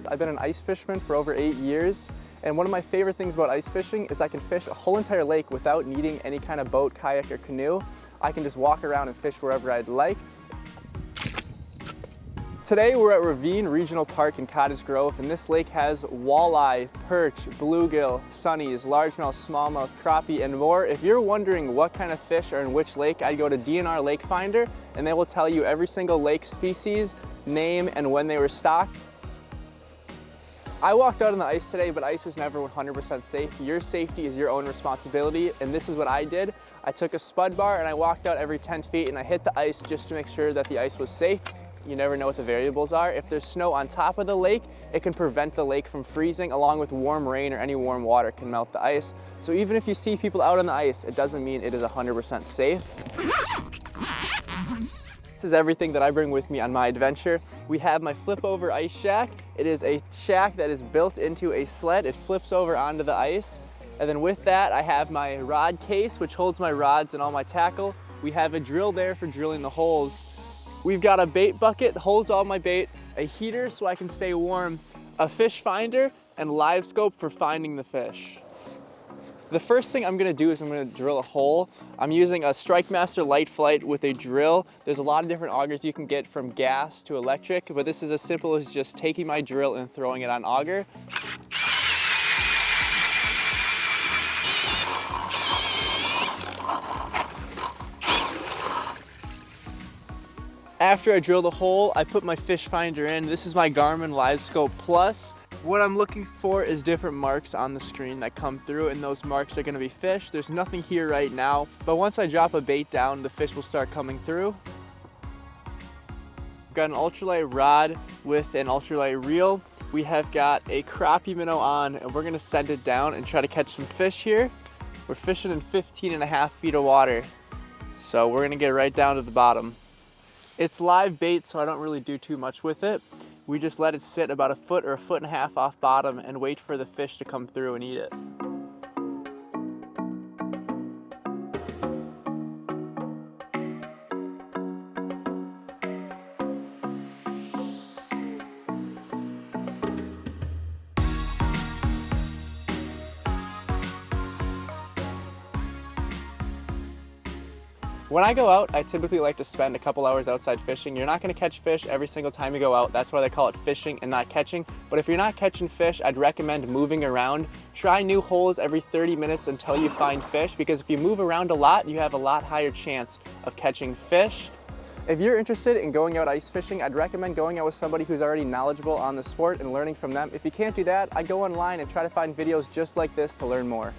I've been an ice fisherman for over 8 years, and one of my favorite things about ice fishing is I can fish a whole entire lake without needing any kind of boat, kayak, or canoe. I can just walk around and fish wherever I'd like. Today we're at Ravine Regional Park in Cottage Grove, and this lake has walleye, perch, bluegill, sunnies, largemouth, smallmouth, crappie, and more. If you're wondering what kind of fish are in which lake, I'd go to DNR Lake Finder, and they will tell you every single lake species, name, and when they were stocked. I walked out on the ice today, but ice is never 100% safe. Your safety is your own responsibility, and this is what I did. I took a spud bar and I walked out every 10 feet and I hit the ice just to make sure that the ice was safe. You never know what the variables are. If there's snow on top of the lake, it can prevent the lake from freezing, along with warm rain or any warm water can melt the ice. So even if you see people out on the ice, it doesn't mean it is 100% safe. This is everything that I bring with me on my adventure. We have my flip over ice shack. It is a shack that is built into a sled. It flips over onto the ice. And then with that, I have my rod case, which holds my rods and all my tackle. We have a drill there for drilling the holes. We've got a bait bucket, holds all my bait, a heater so I can stay warm, a fish finder, and live scope for finding the fish. The first thing I'm gonna do is I'm gonna drill a hole. I'm using a StrikeMaster Light Flight with a drill. There's a lot of different augers you can get from gas to electric, but this is as simple as just taking my drill and throwing it on auger. After I drill the hole, I put my fish finder in. This is my Garmin Live Scope Plus. What I'm looking for is different marks on the screen that come through, and those marks are gonna be fish. There's nothing here right now, but once I drop a bait down, the fish will start coming through. I've got an ultralight rod with an ultralight reel. We have got a crappie minnow on, and we're gonna send it down and try to catch some fish here. We're fishing in 15.5 feet of water, so we're gonna get right down to the bottom. It's live bait, so I don't really do too much with it. We just let it sit about a foot or a foot and a half off bottom and wait for the fish to come through and eat it. When I go out, I typically like to spend a couple hours outside fishing. You're not gonna catch fish every single time you go out. That's why they call it fishing and not catching. But if you're not catching fish, I'd recommend moving around. Try new holes every 30 minutes until you find fish, because if you move around a lot, you have a lot higher chance of catching fish. If you're interested in going out ice fishing, I'd recommend going out with somebody who's already knowledgeable on the sport and learning from them. If you can't do that, I'd go online and try to find videos just like this to learn more.